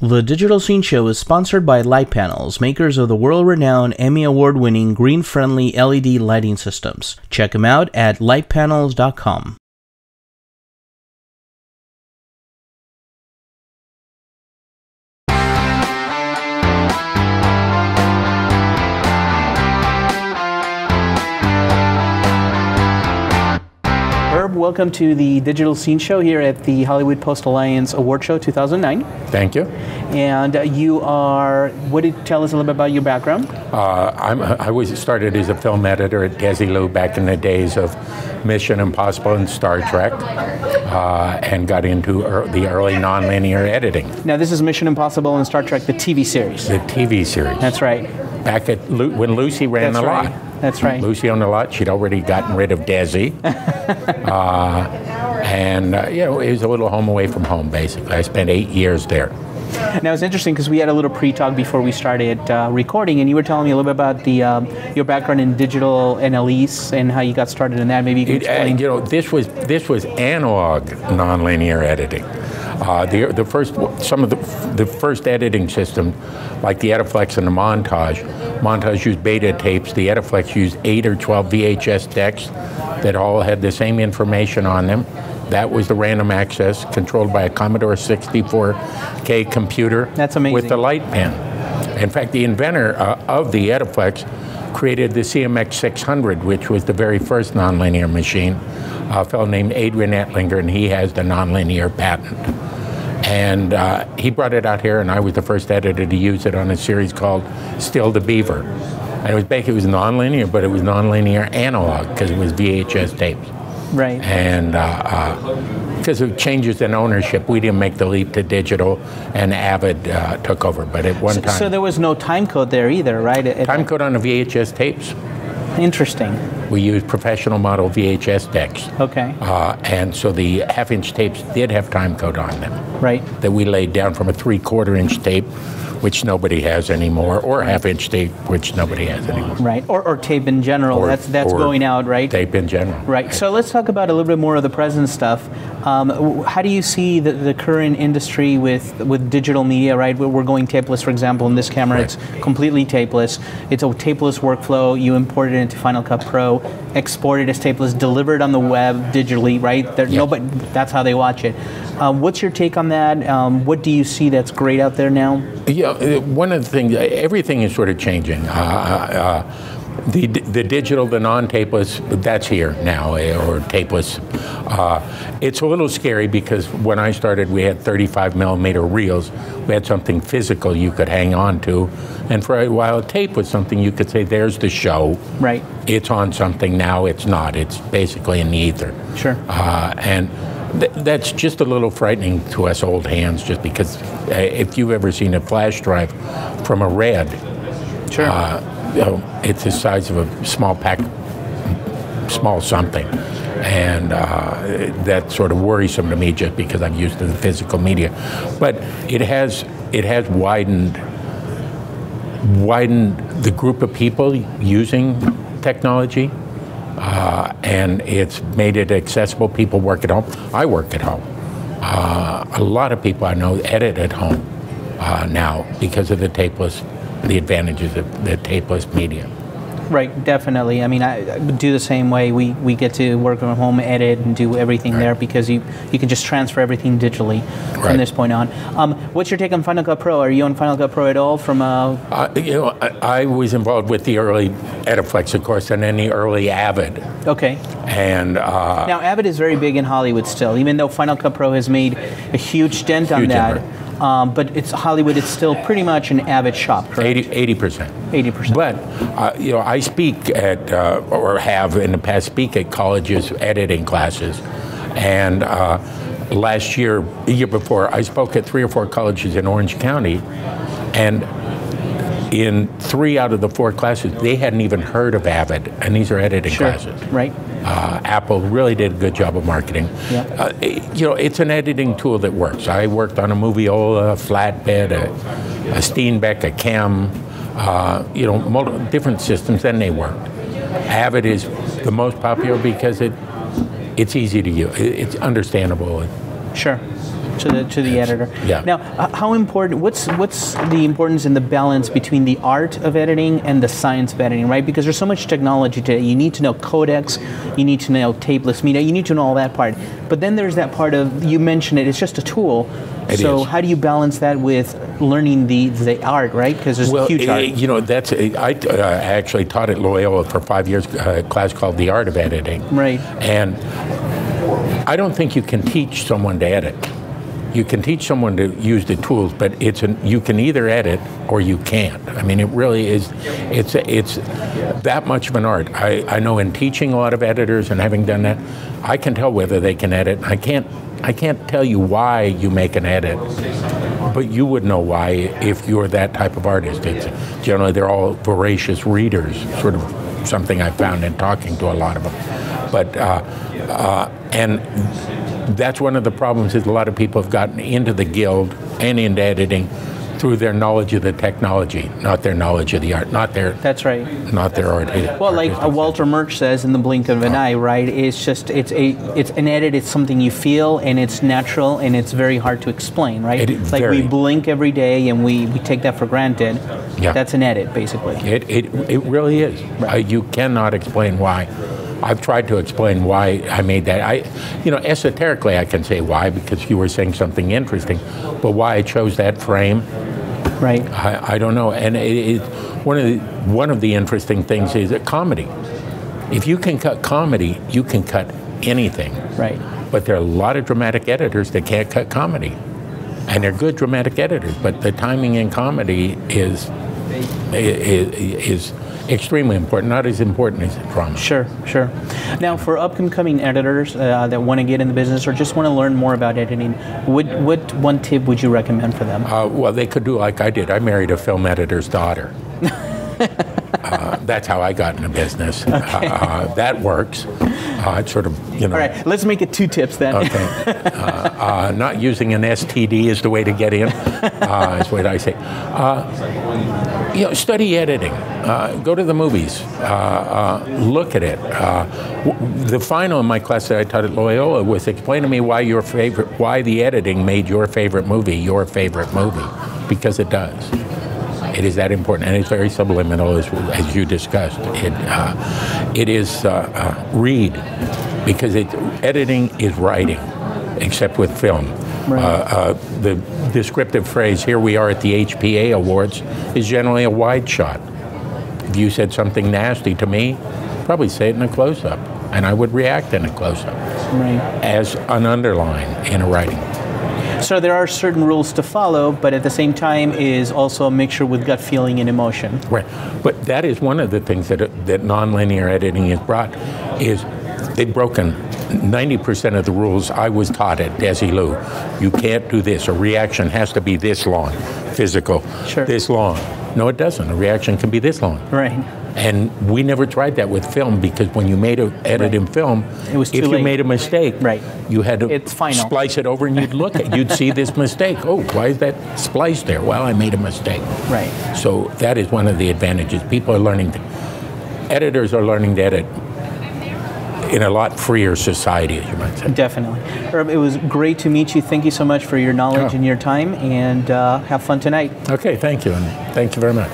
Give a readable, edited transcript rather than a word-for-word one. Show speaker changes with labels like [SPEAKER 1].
[SPEAKER 1] The Digital Scene Show is sponsored by Light Panels, makers of the world-renowned Emmy Award-winning green-friendly LED lighting systems. Check them out at lightpanels.com. Welcome to the Digital Scene Show here at the Hollywood Post Alliance Award Show 2009.
[SPEAKER 2] Thank you.
[SPEAKER 1] And you are, tell us a little bit about your background?
[SPEAKER 2] I was started as a film editor at Desilu back in the days of Mission Impossible and Star Trek, and got into the early nonlinear editing.
[SPEAKER 1] Now this is Mission Impossible and Star Trek, the TV series.
[SPEAKER 2] The TV series.
[SPEAKER 1] That's right.
[SPEAKER 2] Back at when Lucy ran the lot.
[SPEAKER 1] That's right.
[SPEAKER 2] Lucy on the lot. She'd already gotten rid of Desi. It was a little home away from home, basically. I spent 8 years there.
[SPEAKER 1] Now it's interesting because we had a little pre-talk before we started recording, and you were telling me a little bit about your background in digital NLEs and how you got started in that. Maybe you can explain.
[SPEAKER 2] This was analog nonlinear editing. The first editing system, like the Ediflex and the Montage used beta tapes. The Ediflex used 8 or 12 VHS decks that all had the same information on them. That was the random access controlled by a Commodore 64K computer.
[SPEAKER 1] That's amazing.
[SPEAKER 2] With the light pen. In fact, the inventor of the Ediflex created the CMX 600, which was the very first nonlinear machine, a fellow named Adrian Ettlinger, and he has the nonlinear patent. And he brought it out here, and I was the first editor to use it on a series called Still the Beaver. And it was nonlinear, but it was nonlinear analog because it was VHS tapes.
[SPEAKER 1] Right.
[SPEAKER 2] And because of changes in ownership, we didn't make the leap to digital, and Avid took over. But at one time.
[SPEAKER 1] So there was no time code there either, right?
[SPEAKER 2] Time code on the VHS tapes.
[SPEAKER 1] Interesting.
[SPEAKER 2] We used professional model VHS decks.
[SPEAKER 1] Okay.
[SPEAKER 2] And so the half-inch tapes did have time code on them.
[SPEAKER 1] Right.
[SPEAKER 2] That we laid down from a 3/4-inch tape, which nobody has anymore, or a half-inch tape, which nobody has anymore.
[SPEAKER 1] Right, or tape in general. That's going out, right?
[SPEAKER 2] Tape in general.
[SPEAKER 1] Right. So let's talk about a little bit more of the present stuff. How do you see the current industry with digital media? Right, we're going tapeless, for example. In this camera, It's completely tapeless. It's a tapeless workflow. You import it into Final Cut Pro, export it as tapeless, deliver it on the web digitally. Right. Nobody. That's how they watch it. What's your take on that? What do you see that's great out there now?
[SPEAKER 2] Yeah, one of the things, everything is sort of changing. The digital, the non-tapeless, that's here now, or tapeless. It's a little scary because when I started, we had 35mm reels. We had something physical you could hang on to. And for a while, tape was something you could say, there's the show.
[SPEAKER 1] Right.
[SPEAKER 2] It's on something. Now it's not. It's basically in the ether.
[SPEAKER 1] Sure.
[SPEAKER 2] And that's just a little frightening to us old hands, just because if you've ever seen a flash drive from a RED,
[SPEAKER 1] sure.
[SPEAKER 2] It's the size of a small something. And that's sort of worrisome to me just because I'm used to the physical media. But it has widened the group of people using technology. And it's made it accessible. People work at home. I work at home. A lot of people I know edit at home now because of the advantages of the tapeless media.
[SPEAKER 1] Right, definitely. I mean, I do the same way. We get to work from home, edit, and do everything there because you can just transfer everything digitally from this point on. What's your take on Final Cut Pro? Are you on Final Cut Pro at all?
[SPEAKER 2] I was involved with the early Ediflex, of course, and then the early Avid.
[SPEAKER 1] Okay.
[SPEAKER 2] And
[SPEAKER 1] now Avid is very big in Hollywood still, even though Final Cut Pro has made a huge dent on that. But it's Hollywood. It's still pretty much an Avid shop, correct?
[SPEAKER 2] 80%.
[SPEAKER 1] 80%.
[SPEAKER 2] But I speak at or have in the past speak at colleges editing classes, and last year, the year before, I spoke at 3 or 4 colleges in Orange County, and in 3 out of the 4 classes, they hadn't even heard of Avid, and these are editing classes.
[SPEAKER 1] Right.
[SPEAKER 2] Apple really did a good job of marketing.
[SPEAKER 1] Yeah.
[SPEAKER 2] It's an editing tool that works. I worked on a Moviola, a flatbed, a Steenbeck, a Chem, multiple different systems, and they worked. Avid is the most popular because it's easy to use. It's understandable.
[SPEAKER 1] Sure. to the editor.
[SPEAKER 2] Yeah.
[SPEAKER 1] Now, how important? What's the importance and the balance between the art of editing and the science of editing, right? Because there's so much technology today. You need to know codecs, you need to know tapeless media, you need to know all that part. But then there's that part of, you mentioned it, it's just a tool. So how do you balance that with learning the art, right? Because there's a huge art.
[SPEAKER 2] You know, I actually taught at Loyola for 5 years a class called The Art of Editing.
[SPEAKER 1] Right.
[SPEAKER 2] And I don't think you can teach someone to edit. You can teach someone to use the tools, but you can either edit or you can't. I mean, it really is, it's that much of an art. I know in teaching a lot of editors and having done that, I can tell whether they can edit. I can't tell you why you make an edit, but you would know why if you're that type of artist. It's generally, they're all voracious readers, sort of something I found in talking to a lot of them. But, and that's one of the problems is a lot of people have gotten into the guild and into editing through their knowledge of the technology, not their knowledge of the art, not their art.
[SPEAKER 1] Well, like Walter Murch says in The Blink of an Eye, right? It's just it's an edit. It's something you feel, and it's natural, and it's very hard to explain, right? Like we blink every day, and we take that for granted.
[SPEAKER 2] Yeah.
[SPEAKER 1] That's an edit, basically.
[SPEAKER 2] It really is. Right. You cannot explain why. I've tried to explain why I made that. You know, esoterically I can say why, because you were saying something interesting, but why I chose that frame,
[SPEAKER 1] right?
[SPEAKER 2] I don't know. And one of the interesting things is comedy. If you can cut comedy, you can cut anything.
[SPEAKER 1] Right.
[SPEAKER 2] But there are a lot of dramatic editors that can't cut comedy, and they're good dramatic editors. But the timing in comedy is extremely important, not as important as drama.
[SPEAKER 1] Sure, sure. Now, for upcoming editors that want to get in the business or just want to learn more about editing, what one tip would you recommend for them?
[SPEAKER 2] Well, they could do like I did. I married a film editor's daughter. That's how I got into business. Okay. That works. It's sort of, you know.
[SPEAKER 1] All right, let's make it 2 tips then.
[SPEAKER 2] Okay. Not using an STD is the way to get in, is what I say. You know, study editing. Go to the movies. Look at it. The final in my class that I taught at Loyola was explain to me why the editing made your favorite movie, because it does. It is that important, and it's very subliminal, as you discussed. It is read, because editing is writing, except with film. Right. The descriptive phrase, "Here we are at the HPA Awards," is generally a wide shot. If you said something nasty to me, probably say it in a close-up, and I would react in a close-up, right, as an underline in a writing.
[SPEAKER 1] So there are certain rules to follow, but at the same time is also a mixture with gut feeling and emotion.
[SPEAKER 2] Right, but that is one of the things that nonlinear editing has brought, is they've broken 90% of the rules I was taught at Desilu. You can't do this. A reaction has to be this long, physical, sure, this long. No, it doesn't. A reaction can be this long.
[SPEAKER 1] Right.
[SPEAKER 2] And we never tried that with film, because when you made an edit in film,
[SPEAKER 1] it was too
[SPEAKER 2] if
[SPEAKER 1] late.
[SPEAKER 2] You made a mistake,
[SPEAKER 1] right,
[SPEAKER 2] you had to splice it over, and you'd look at it. You'd see this mistake. Oh, why is that spliced there? Well, I made a mistake.
[SPEAKER 1] Right.
[SPEAKER 2] So that is one of the advantages. People are learning editors are learning to edit in a lot freer society, as you might say.
[SPEAKER 1] Definitely. Herb, it was great to meet you. Thank you so much for your knowledge and your time, and have fun tonight.
[SPEAKER 2] Okay, thank you, and thank you very much.